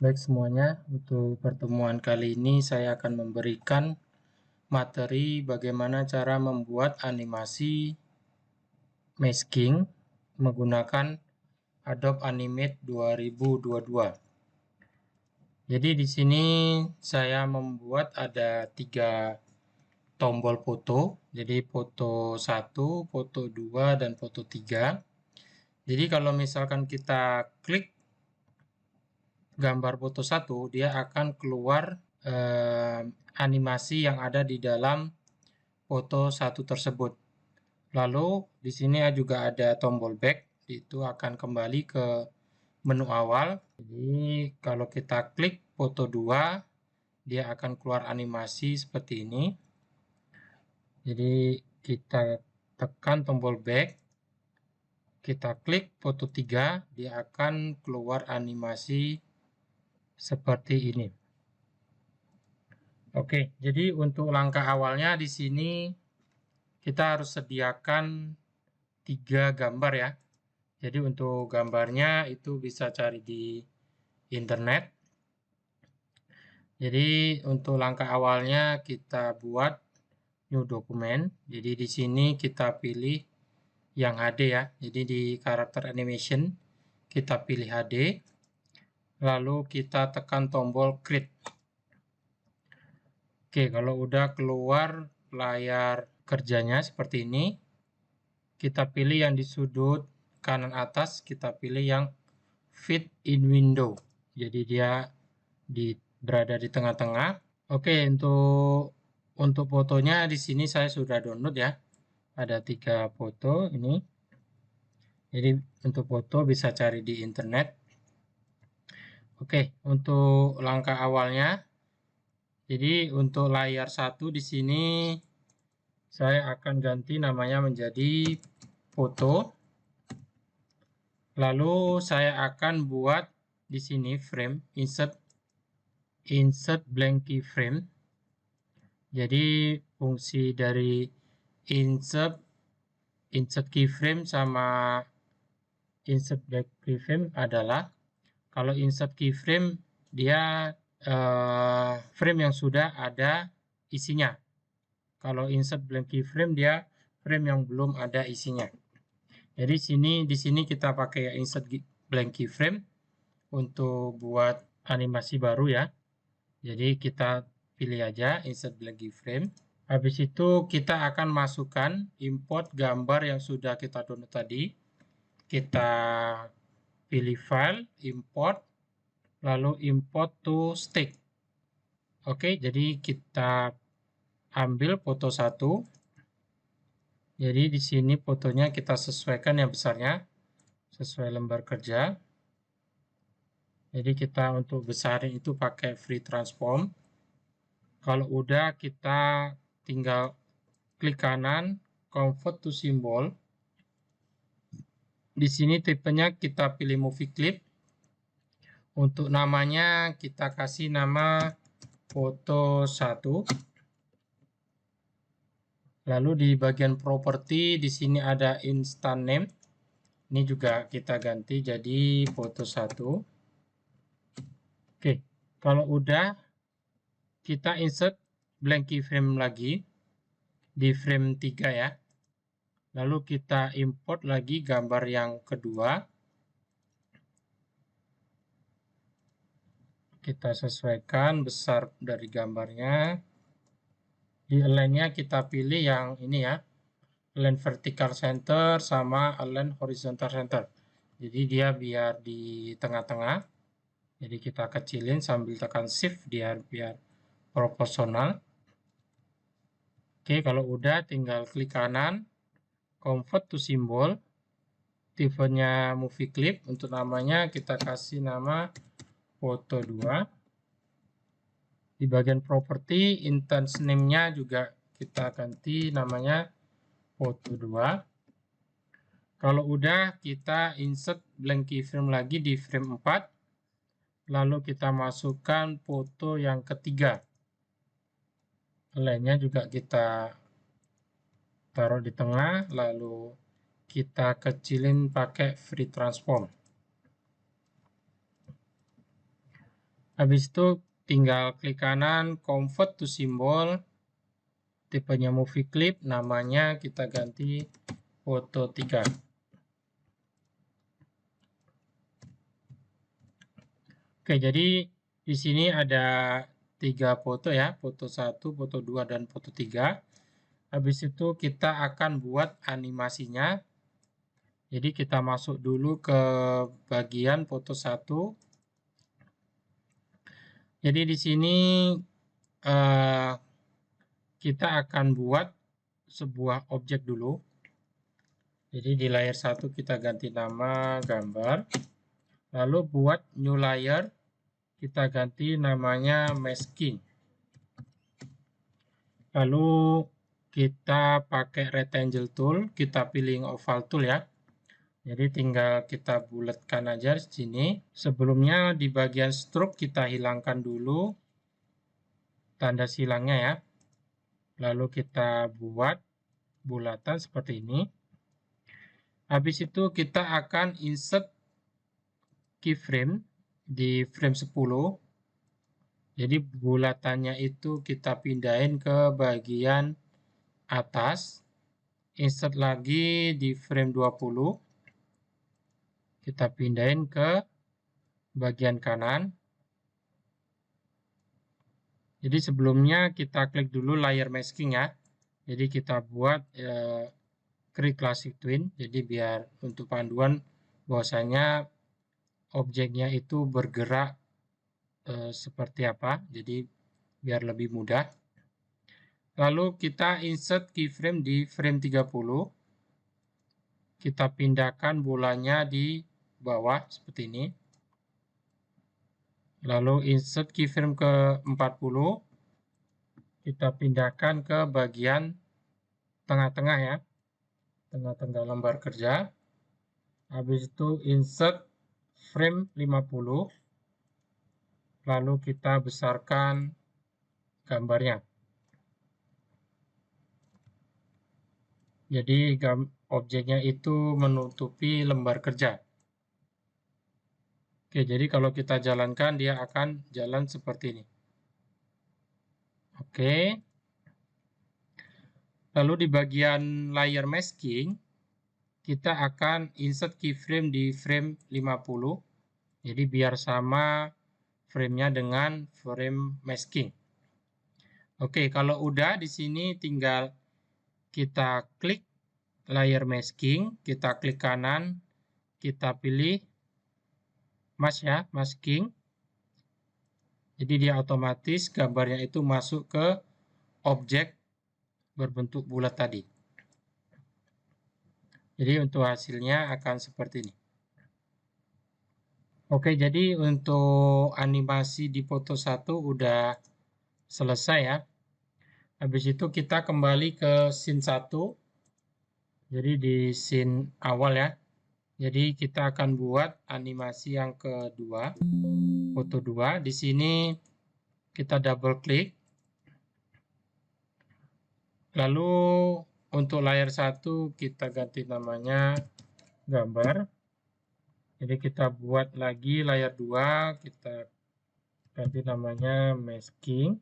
Baik semuanya, untuk pertemuan kali ini saya akan memberikan materi bagaimana cara membuat animasi masking menggunakan Adobe Animate 2022. Jadi di sini saya membuat ada 3 tombol foto. Jadi foto 1, foto 2, dan foto 3. Jadi kalau misalkan kita klik gambar foto 1, dia akan keluar animasi yang ada di dalam foto 1 tersebut. Lalu di sini juga ada tombol back, itu akan kembali ke menu awal. Jadi kalau kita klik foto 2, dia akan keluar animasi seperti ini. Jadi kita tekan tombol back, kita klik foto 3, dia akan keluar animasi seperti ini. Oke, jadi untuk langkah awalnya di sini kita harus sediakan 3 gambar ya. Jadi untuk gambarnya itu bisa cari di internet. Jadi untuk langkah awalnya kita buat new document. Jadi di sini kita pilih yang HD ya. Jadi di karakter animation kita pilih HD. Lalu kita tekan tombol create. Oke, kalau udah keluar layar kerjanya seperti ini, kita pilih yang di sudut kanan atas, kita pilih yang fit in window. Jadi dia berada di tengah-tengah. Oke, untuk fotonya di sini saya sudah download ya. Ada 3 foto ini. Jadi untuk foto bisa cari di internet. Oke, untuk langkah awalnya. Jadi untuk layar 1 di sini saya akan ganti namanya menjadi foto. Lalu saya akan buat di sini frame, insert blank keyframe. Jadi fungsi dari insert keyframe sama insert blank keyframe adalah kalau insert keyframe dia frame yang sudah ada isinya. Kalau insert blank keyframe dia frame yang belum ada isinya. Jadi di sini kita pakai insert blank keyframe untuk buat animasi baru ya. Jadi kita pilih aja insert blank keyframe. Habis itu kita akan masukkan import gambar yang sudah kita download tadi. Kita pilih file, import, lalu import to stick. Oke, jadi kita ambil foto 1. Jadi di sini fotonya kita sesuaikan yang besarnya sesuai lembar kerja. Jadi kita untuk besarin itu pakai free transform. Kalau udah kita tinggal klik kanan, convert to symbol. Di sini tipenya kita pilih movie clip. Untuk namanya kita kasih nama foto 1. Lalu di bagian properti di sini ada instant name. Ini juga kita ganti jadi foto 1. Oke, kalau udah kita insert blank keyframe lagi di frame 3 ya. Lalu kita import lagi gambar yang kedua. Kita sesuaikan besar dari gambarnya. Di align-nya kita pilih yang ini ya. Align vertical center sama align horizontal center. Jadi dia biar di tengah-tengah. Jadi kita kecilin sambil tekan shift biar proporsional. Oke, kalau udah tinggal klik kanan, convert to symbol. Tipenya movie clip. Untuk namanya kita kasih nama foto 2. Di bagian properti, instance name-nya juga kita ganti namanya foto 2. Kalau udah kita insert blank keyframe lagi di frame 4. Lalu kita masukkan foto yang ketiga. Lainnya juga kita taruh di tengah, lalu kita kecilin pakai free transform. Habis itu tinggal klik kanan, convert to symbol, tipenya movie clip, namanya kita ganti foto 3. Oke, jadi di sini ada 3 foto ya, foto 1, foto 2, dan foto 3. Habis itu kita akan buat animasinya. Jadi kita masuk dulu ke bagian foto 1. Jadi di sini kita akan buat sebuah objek dulu. Jadi di layer 1 kita ganti nama gambar. Lalu buat new layer, kita ganti namanya masking. Lalu kita pakai rectangle tool, kita pilih oval tool ya. Jadi tinggal kita bulatkan aja di sini. Sebelumnya di bagian stroke kita hilangkan dulu tanda silangnya ya. Lalu kita buat bulatan seperti ini. Habis itu kita akan insert keyframe di frame 10. Jadi bulatannya itu kita pindahin ke bagian atas. Insert lagi di frame 20. Kita pindahin ke bagian kanan. Jadi sebelumnya kita klik dulu layer masking ya. Jadi kita buat create classic twin. Jadi biar untuk panduan bahwasanya objeknya itu bergerak seperti apa. Jadi biar lebih mudah. Lalu kita insert keyframe di frame 30. Kita pindahkan bolanya di bawah seperti ini. Lalu insert keyframe ke 40. Kita pindahkan ke bagian tengah-tengah ya. Tengah-tengah lembar kerja. Habis itu insert frame 50. Lalu kita besarkan gambarnya. Jadi objeknya itu menutupi lembar kerja. Oke, jadi kalau kita jalankan dia akan jalan seperti ini. Oke. Lalu di bagian layer masking, kita akan insert keyframe di frame 50. Jadi biar sama frame-nya dengan frame masking. Oke, kalau udah di sini tinggal kita klik layer masking, kita klik kanan, kita pilih mask ya, masking. Jadi dia otomatis gambarnya itu masuk ke objek berbentuk bulat tadi. Jadi untuk hasilnya akan seperti ini. Oke, jadi untuk animasi di foto 1 udah selesai ya. Habis itu kita kembali ke scene 1. Jadi di scene awal ya. Jadi kita akan buat animasi yang kedua, foto 2. Di sini kita double klik. Lalu untuk layer 1 kita ganti namanya gambar. Jadi kita buat lagi layer 2, kita ganti namanya masking.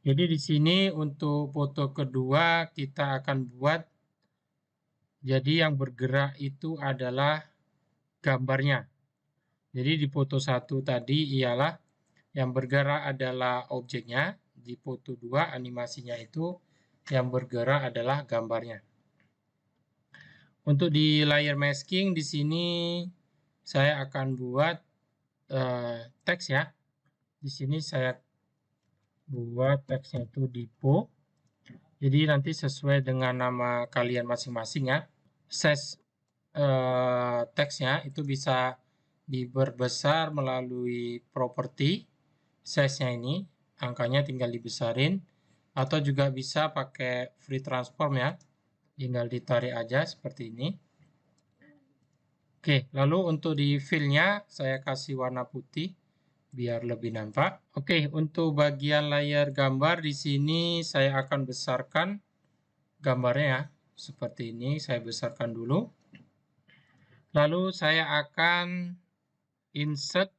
Jadi di sini untuk foto kedua kita akan buat, jadi yang bergerak itu adalah gambarnya. Jadi di foto 1 tadi ialah yang bergerak adalah objeknya, di foto 2 animasinya itu yang bergerak adalah gambarnya. Untuk di layer masking di sini saya akan buat teks ya. Di sini saya buat teksnya itu Dipo. Jadi nanti sesuai dengan nama kalian masing-masing ya. Size teksnya itu bisa diperbesar melalui properti size-nya ini, angkanya tinggal dibesarin, atau juga bisa pakai free transform ya, tinggal ditarik aja seperti ini. Oke, lalu untuk di fill-nya saya kasih warna putih biar lebih nampak. Oke, untuk bagian layar gambar di sini saya akan besarkan gambarnya ya, seperti ini. Saya besarkan dulu. Lalu saya akan insert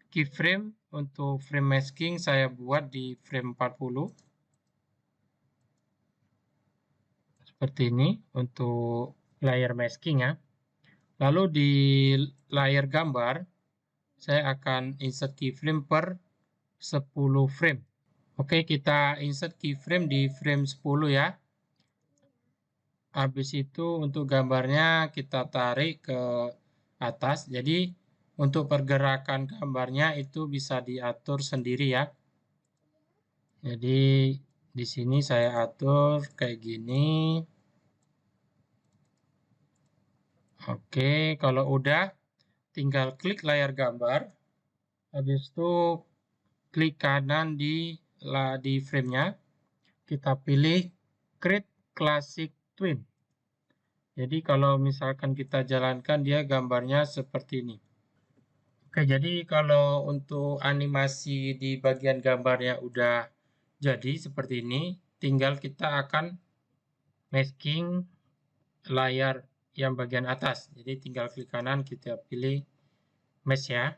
keyframe untuk frame masking saya buat di frame 40. Seperti ini untuk layer masking ya. Lalu di layer gambar, saya akan insert keyframe per 10 frame. Oke, kita insert keyframe di frame 10 ya. Habis itu untuk gambarnya kita tarik ke atas. Jadi untuk pergerakan gambarnya itu bisa diatur sendiri ya. Jadi di sini saya atur kayak gini. Oke, kalau udah tinggal klik layar gambar. Habis itu klik kanan di frame-nya. Kita pilih Create Classic Twin. Jadi kalau misalkan kita jalankan dia gambarnya seperti ini. Oke, jadi kalau untuk animasi di bagian gambarnya udah jadi seperti ini, tinggal kita akan masking layar yang bagian atas. Jadi tinggal klik kanan, kita pilih mesh ya.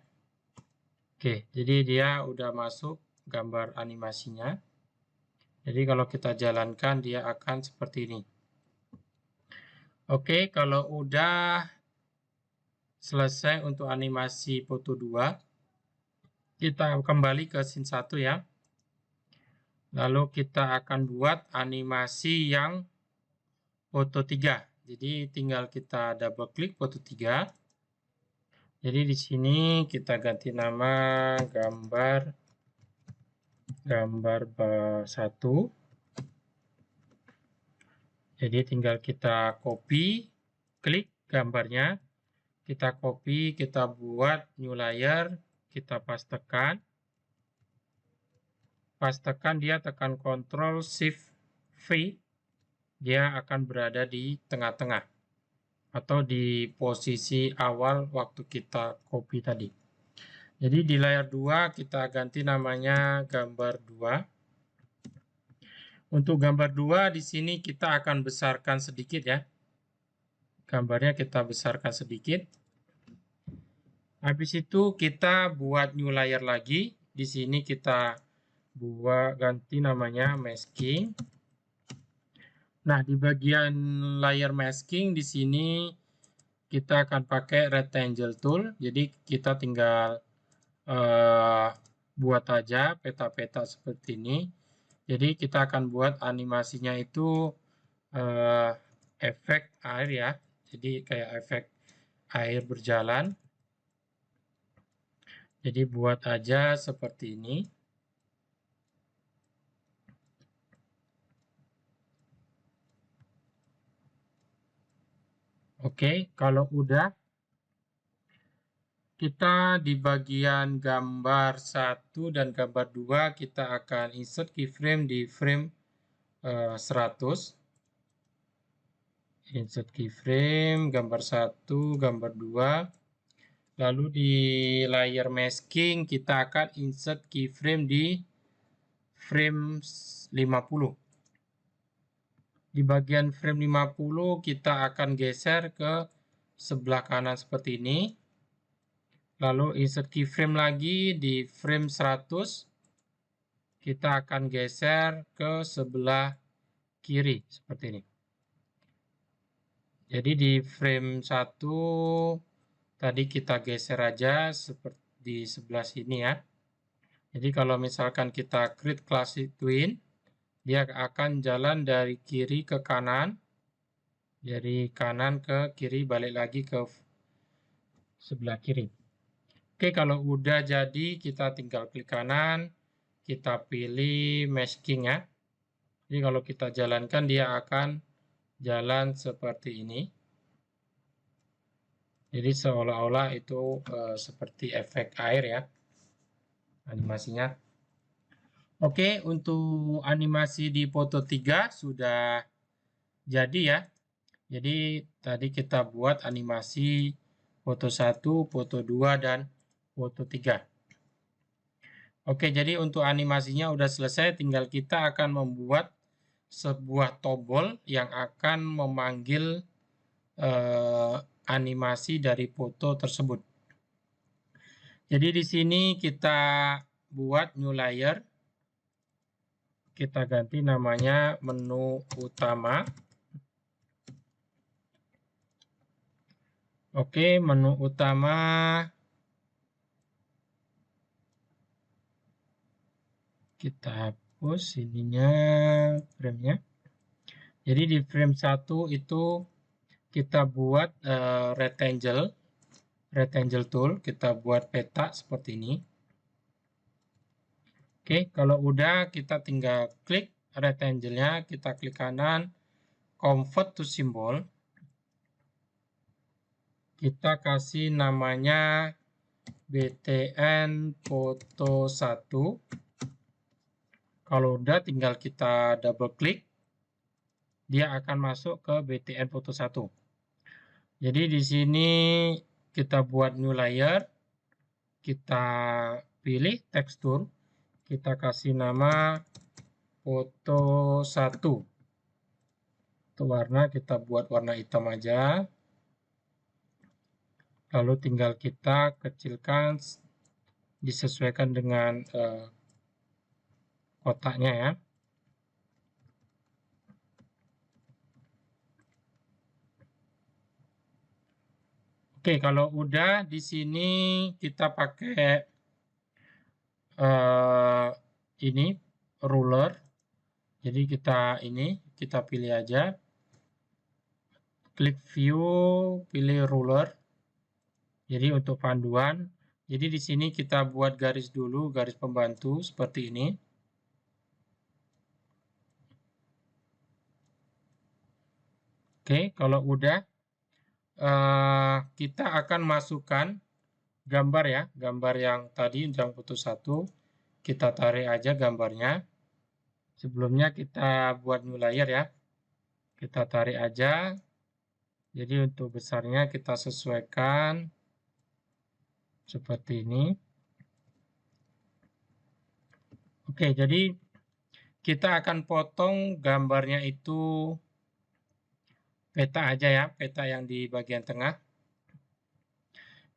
Oke, jadi dia udah masuk gambar animasinya. Jadi kalau kita jalankan dia akan seperti ini. Oke, kalau udah selesai untuk animasi foto 2, kita kembali ke scene 1 ya. Lalu kita akan buat animasi yang foto 3. Jadi tinggal kita double klik foto 3. Jadi di sini kita ganti nama gambar 1. Jadi tinggal kita copy, klik gambarnya, kita copy, kita buat new layer, kita pastekan. Pastekan dia tekan Ctrl Shift V, dia akan berada di tengah-tengah atau di posisi awal waktu kita copy tadi. Jadi di layar 2 kita ganti namanya gambar 2. Untuk gambar 2 di sini kita akan besarkan sedikit ya. Gambarnya kita besarkan sedikit. Habis itu kita buat new layer lagi. Di sini kita buat ganti namanya masking. Nah, di bagian layer masking di sini kita akan pakai rectangle tool. Jadi kita tinggal buat aja peta-peta seperti ini. Jadi kita akan buat animasinya itu efek air ya. Jadi kayak efek air berjalan. Jadi buat aja seperti ini. Oke, kalau udah, kita di bagian gambar 1 dan gambar 2, kita akan insert keyframe di frame 100. Insert keyframe, gambar 1, gambar 2. Lalu di layer masking, kita akan insert keyframe di frame 50. Di bagian frame 50 kita akan geser ke sebelah kanan seperti ini. Lalu insert keyframe lagi di frame 100. Kita akan geser ke sebelah kiri seperti ini. Jadi di frame 1 tadi kita geser aja seperti di sebelah sini ya. Jadi kalau misalkan kita create classic twin, dia akan jalan dari kiri ke kanan, dari kanan ke kiri, balik lagi ke sebelah kiri. Oke, kalau udah jadi kita tinggal klik kanan, kita pilih masking ya. Jadi kalau kita jalankan dia akan jalan seperti ini. Jadi seolah-olah itu seperti efek air ya animasinya. Oke, untuk animasi di foto 3 sudah jadi ya. Jadi tadi kita buat animasi foto 1, foto 2, dan foto 3. Oke, jadi untuk animasinya udah selesai, tinggal kita akan membuat sebuah tombol yang akan memanggil animasi dari foto tersebut. Jadi di sini kita buat new layer. Kita ganti namanya menu utama. Oke, menu utama. Kita hapus ininya, frame-nya. Jadi di frame 1 itu kita buat rectangle tool, kita buat peta seperti ini. Oke, kalau udah kita tinggal klik rectangle-nya, kita klik kanan, convert to symbol. Kita kasih namanya BTN foto 1. Kalau udah tinggal kita double klik, dia akan masuk ke BTN foto 1. Jadi di sini kita buat new layer, kita pilih tekstur, kita kasih nama foto 1. Untuk warna kita buat warna hitam aja. Lalu tinggal kita kecilkan, disesuaikan dengan kotaknya ya. Oke, kalau udah di sini kita pakai ini ruler. Jadi kita pilih aja, klik view, pilih ruler. Jadi untuk panduan, jadi di sini kita buat garis dulu, garis pembantu seperti ini. Oke, kalau udah kita akan masukkan gambar ya, gambar yang tadi yang foto 1. Kita tarik aja gambarnya. Sebelumnya kita buat new layer ya. Kita tarik aja. Jadi untuk besarnya kita sesuaikan seperti ini. Oke, jadi kita akan potong gambarnya itu peta aja ya, peta yang di bagian tengah.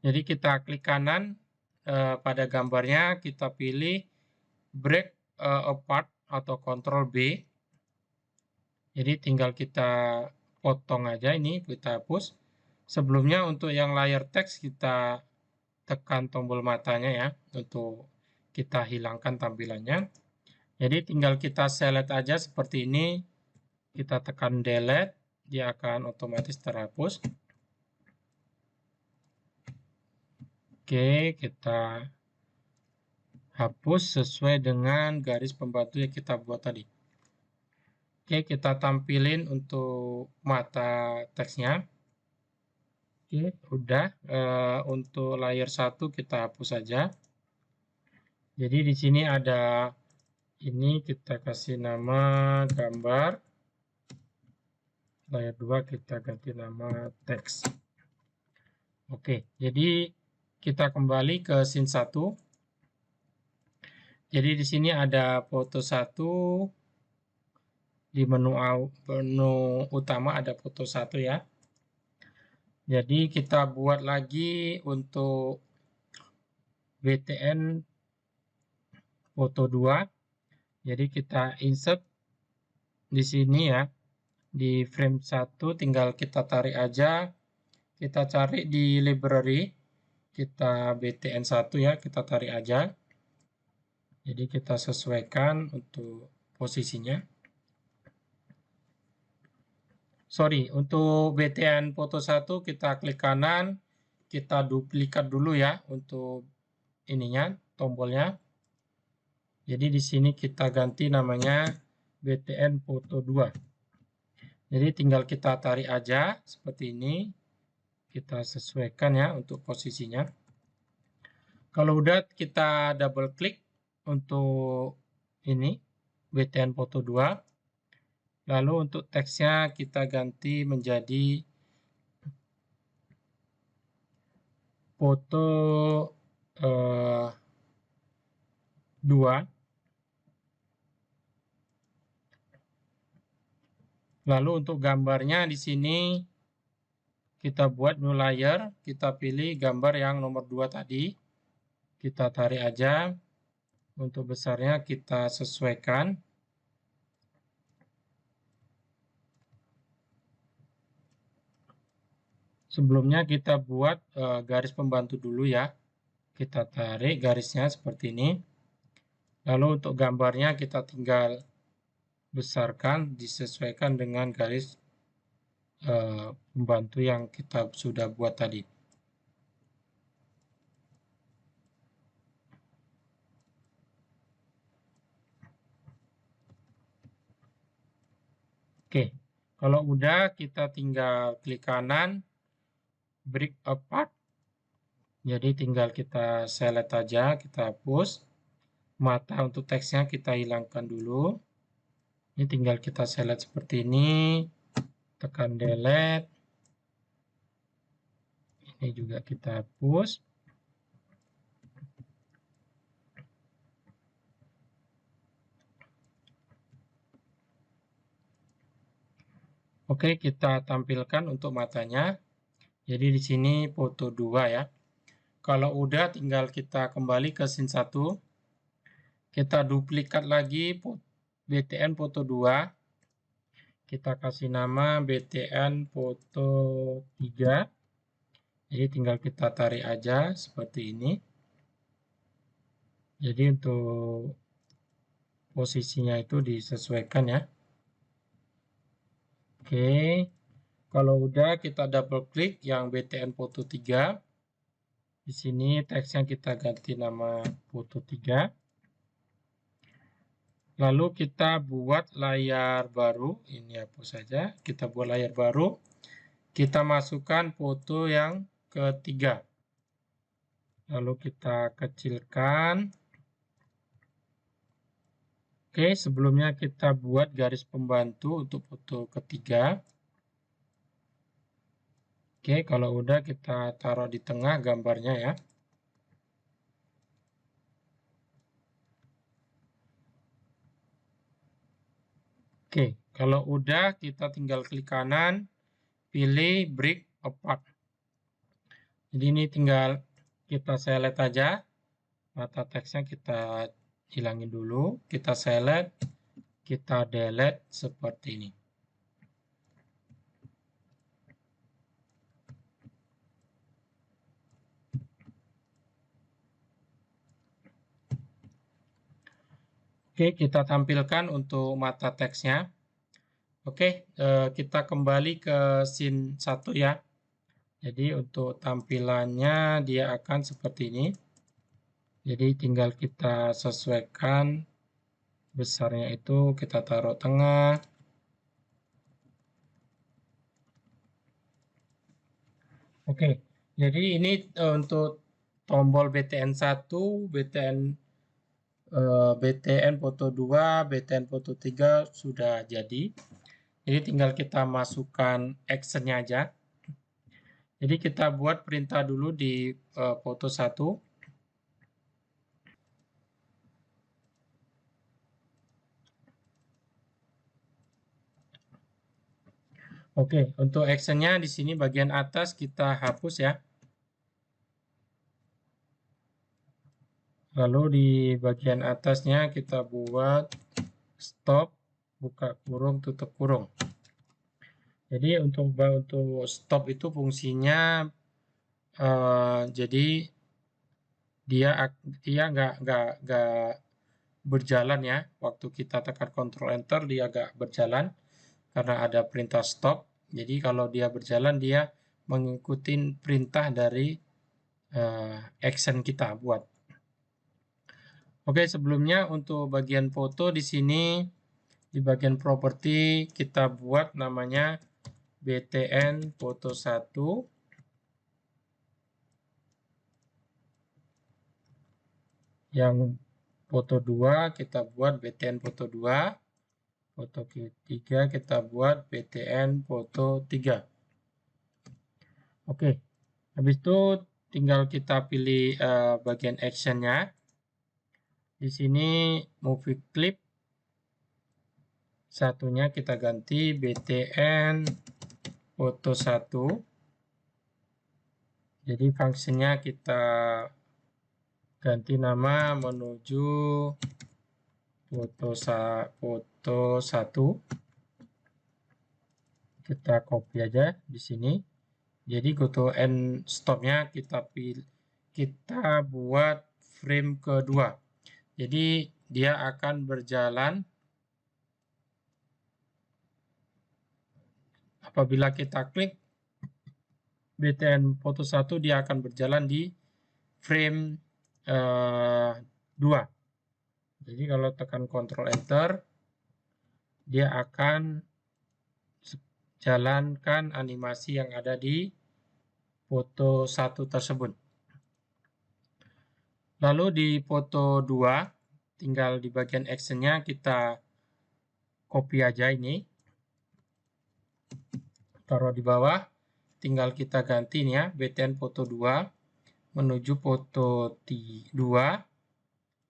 Jadi kita klik kanan pada gambarnya, kita pilih break apart atau Ctrl B. Jadi tinggal kita potong aja ini, kita hapus. Sebelumnya untuk yang layer teks kita tekan tombol matanya ya, untuk kita hilangkan tampilannya. Jadi tinggal kita select aja seperti ini, kita tekan delete, dia akan otomatis terhapus. Oke, kita hapus sesuai dengan garis pembantu yang kita buat tadi. Oke, kita tampilin untuk mata teksnya. Oke, udah. Untuk layer 1 kita hapus saja. Jadi di sini ada ini, kita kasih nama gambar. Layer 2 kita ganti nama teks. Oke, jadi kita kembali ke scene 1. Jadi di sini ada foto 1. Di menu utama ada foto 1 ya. Jadi kita buat lagi untuk BTN foto 2. Jadi kita insert di sini ya. Di frame 1 tinggal kita tarik aja. Kita cari di library. Kita BTN 1 ya, kita tarik aja. Jadi kita sesuaikan untuk posisinya. Sorry, untuk BTN foto 1 kita klik kanan, kita duplikat dulu ya untuk ininya, tombolnya. Jadi di sini kita ganti namanya BTN foto 2. Jadi tinggal kita tarik aja seperti ini. Kita sesuaikan ya untuk posisinya. Kalau udah kita double klik untuk ini BTN foto 2. Lalu untuk teksnya kita ganti menjadi foto 2. Lalu untuk gambarnya di sini kita buat new layer, kita pilih gambar yang nomor 2 tadi. kita tarik aja. Untuk besarnya kita sesuaikan. Sebelumnya kita buat garis pembantu dulu ya. Kita tarik garisnya seperti ini. Lalu untuk gambarnya kita tinggal besarkan, disesuaikan dengan garis pembantu yang kita sudah buat tadi. Oke, kalau udah kita tinggal klik kanan, break apart. Jadi tinggal kita select aja, kita hapus. Mata untuk teksnya kita hilangkan dulu. Ini tinggal kita select seperti ini, tekan delete. Ini juga kita hapus. Oke, kita tampilkan untuk matanya. Jadi di sini foto 2 ya. Kalau udah tinggal kita kembali ke scene 1. Kita duplikat lagi BTN foto 2. Kita kasih nama BTN foto 3. Jadi tinggal kita tarik aja seperti ini. Jadi untuk posisinya itu disesuaikan ya. Oke. Kalau udah kita double klik yang BTN foto 3. Di sini teksnya kita ganti nama foto 3. Lalu kita buat layar baru. Ini hapus saja. Kita buat layar baru. Kita masukkan foto yang ketiga. Lalu kita kecilkan. Oke, sebelumnya kita buat garis pembantu untuk foto ketiga. Oke, kalau udah kita taruh di tengah gambarnya ya. Oke, kalau udah kita tinggal klik kanan, pilih break apart. Jadi ini tinggal kita select aja. Mata teksnya kita hilangin dulu. Kita select, kita delete seperti ini. Oke, kita tampilkan untuk mata teksnya. Oke, kita kembali ke scene 1 ya. Jadi untuk tampilannya dia akan seperti ini. Jadi tinggal kita sesuaikan besarnya itu kita taruh tengah. Oke, jadi ini untuk tombol BTN 1, BTN foto 2, BTN foto 3 sudah jadi. Jadi tinggal kita masukkan actionnya aja. Jadi kita buat perintah dulu di foto 1. Oke, untuk actionnya di sini bagian atas kita hapus ya. Lalu di bagian atasnya kita buat stop, buka kurung, tutup kurung. Jadi untuk stop itu fungsinya jadi dia nggak berjalan ya. Waktu kita tekan Ctrl Enter dia agak berjalan karena ada perintah stop. Jadi kalau dia berjalan dia mengikuti perintah dari action kita buat. Oke, sebelumnya untuk bagian foto di sini di bagian properti kita buat namanya BTN foto 1. Yang foto 2 kita buat BTN foto 2. Foto ketiga kita buat BTN foto 3. Oke, habis itu tinggal kita pilih bagian actionnya. Di sini movie clip satunya kita ganti BTN foto 1. Jadi fungsinya kita ganti nama menuju foto 1. Kita copy aja di sini. Jadi goto end stopnya kita buat frame kedua. Jadi dia akan berjalan apabila kita klik BTN foto 1, dia akan berjalan di frame 2. Jadi kalau tekan Ctrl Enter, dia akan jalankan animasi yang ada di foto 1 tersebut. Lalu di foto 2, tinggal di bagian actionnya kita copy aja ini. Taruh di bawah, tinggal kita ganti nih ya, BTN foto 2 menuju foto 2,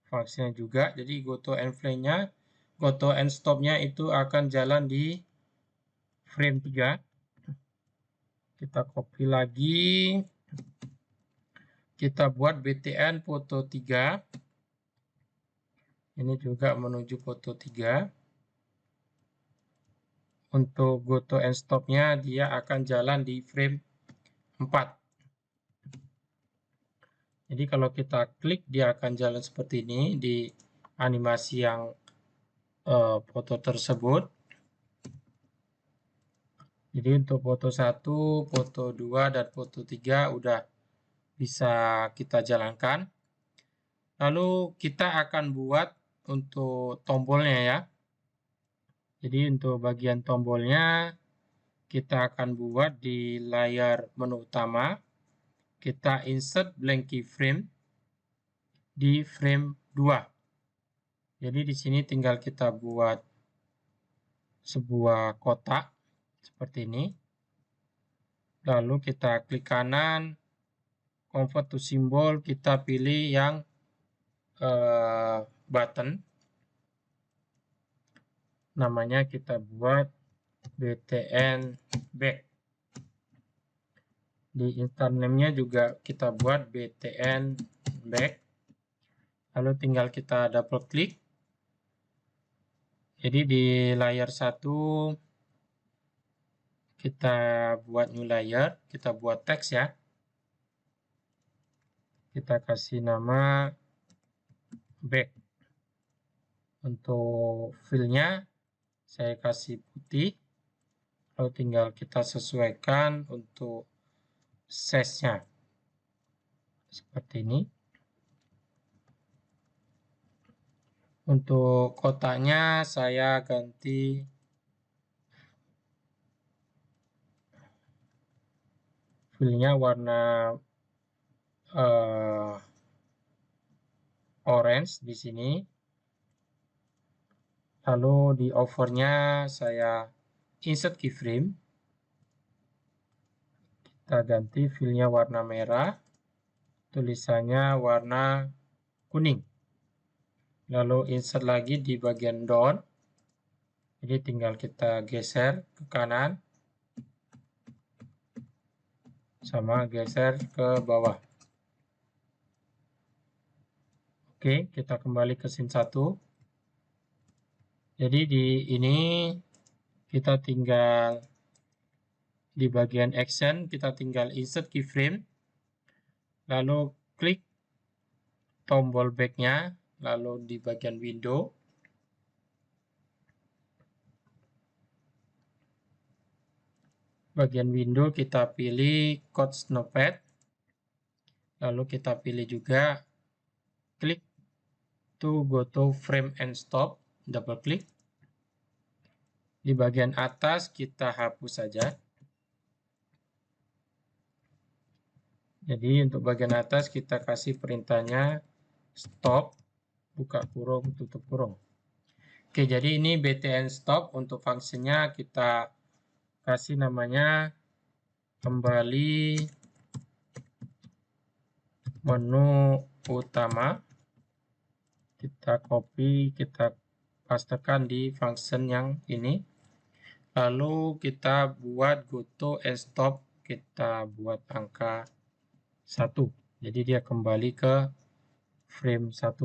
fungsinya juga. Jadi goto end frame-nya, goto end stop-nya itu akan jalan di frame 3. Kita copy lagi, kita buat BTN foto 3. Ini juga menuju foto 3. Untuk goto end stop-nya dia akan jalan di frame 4. Jadi kalau kita klik, dia akan jalan seperti ini di animasi yang foto tersebut. Jadi untuk foto 1, foto 2, dan foto 3 udah bisa kita jalankan. Lalu kita akan buat untuk tombolnya ya. Jadi untuk bagian tombolnya kita akan buat di layar menu utama. Kita insert blank keyframe di frame 2. Jadi di sini tinggal kita buat sebuah kotak seperti ini. Lalu kita klik kanan, convert to symbol, kita pilih yang button. Namanya kita buat BTN back. Di instant name-nya juga kita buat BTN back. Lalu tinggal kita double klik. Jadi di layar 1 kita buat new layer, kita buat teks ya. Kita kasih nama back. Untuk fill-nya saya kasih putih. Lalu tinggal kita sesuaikan untuk size-nya. Seperti ini. Untuk kotaknya saya ganti fill-nya warna orange di sini. Lalu di over-nya saya insert keyframe. Kita ganti fill-nya warna merah. Tulisannya warna kuning. Lalu insert lagi di bagian down. Jadi tinggal kita geser ke kanan. Sama geser ke bawah. Oke, kita kembali ke scene 1. Jadi di ini kita tinggal di bagian action, kita tinggal insert keyframe. Lalu klik tombol back-nya, lalu di bagian window. Bagian window kita pilih code snippet. Lalu kita pilih juga klik to go to frame and stop, double klik. Di bagian atas kita hapus saja. Jadi untuk bagian atas kita kasih perintahnya stop, buka kurung, tutup kurung. Oke, jadi ini BTN stop. Untuk fungsinya kita kasih namanya kembali menu utama. Kita copy, kita pastekan di function yang ini. Lalu kita buat goto and stop, kita buat angka 1. Jadi dia kembali ke frame 1.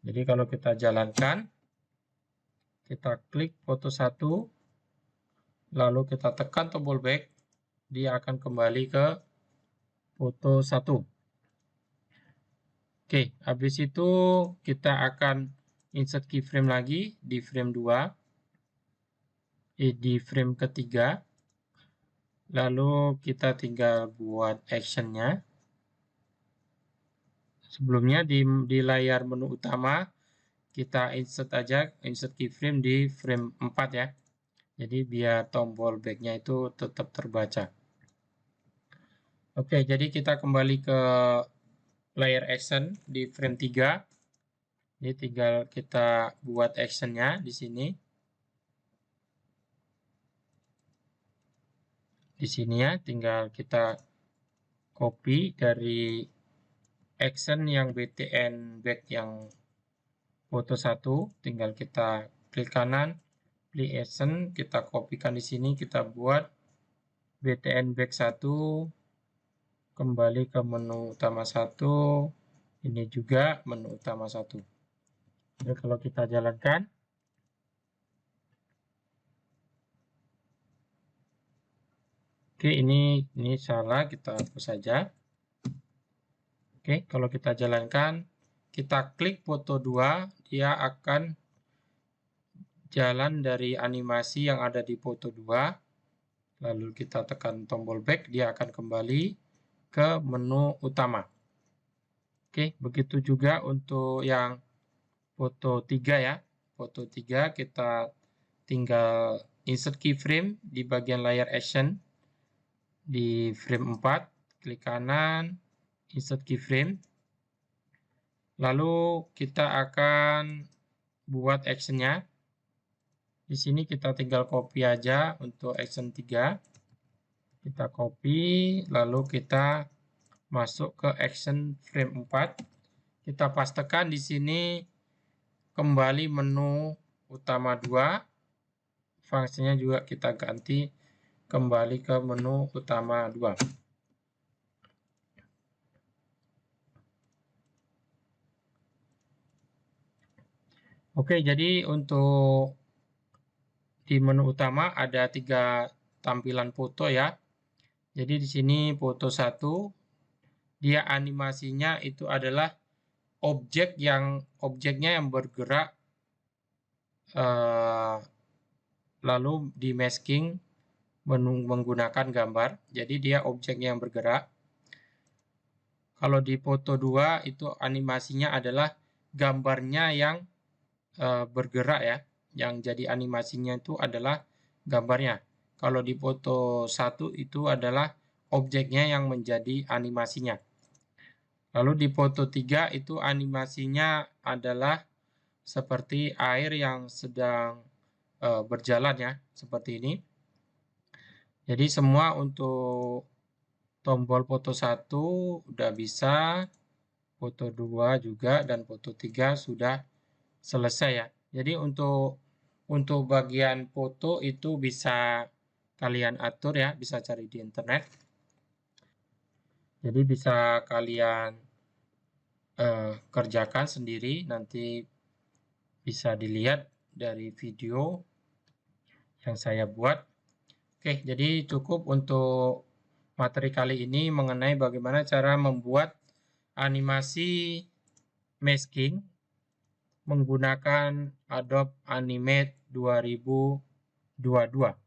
Jadi kalau kita jalankan, kita klik foto 1, lalu kita tekan tombol back, dia akan kembali ke foto 1. Oke, habis itu kita akan insert keyframe lagi di frame 2, di frame ketiga. Lalu kita tinggal buat actionnya. Sebelumnya di layar menu utama, kita insert keyframe di frame 4 ya. Jadi biar tombol back-nya itu tetap terbaca. Oke, jadi kita kembali ke layar action di frame 3. Ini tinggal kita buat actionnya di sini. Di sini ya, tinggal kita copy dari action yang BTN back yang foto 1, tinggal kita klik kanan, pilih action, kita kopikan di sini, kita buat BTN back 1, kembali ke menu utama 1, ini juga menu utama 1. Jadi kalau kita jalankan, oke, ini salah, kita hapus saja. Oke, kalau kita jalankan, kita klik foto 2, dia akan jalan dari animasi yang ada di foto 2, lalu kita tekan tombol back, dia akan kembali ke menu utama. Oke, begitu juga untuk yang foto 3 ya. Foto 3 kita tinggal insert keyframe di bagian layar action di frame 4, klik kanan, insert keyframe. Lalu kita akan buat actionnya. Di sini kita tinggal copy aja untuk action 3. Kita copy, lalu kita masuk ke action frame 4. Kita pastekan di sini kembali menu utama 2. Fungsinya juga kita ganti kembali ke menu utama 2. Oke, jadi untuk di menu utama ada 3 tampilan foto ya. Jadi di sini foto 1, dia animasinya itu adalah objeknya yang bergerak, lalu di masking menggunakan gambar. Jadi dia objeknya yang bergerak. Kalau di foto 2 itu animasinya adalah gambarnya yang bergerak ya. Yang jadi animasinya itu adalah gambarnya. Kalau di foto 1 itu adalah objeknya yang menjadi animasinya. Lalu di foto 3 itu animasinya adalah seperti air yang sedang berjalan ya, seperti ini. Jadi semua untuk tombol foto 1 udah bisa, foto 2 juga, dan foto 3 sudah selesai ya. Jadi untuk bagian foto itu bisa kalian atur ya, bisa cari di internet. Jadi bisa kalian kerjakan sendiri, nanti bisa dilihat dari video yang saya buat. Oke, jadi cukup untuk materi kali ini mengenai bagaimana cara membuat animasi masking menggunakan Adobe Animate 2022.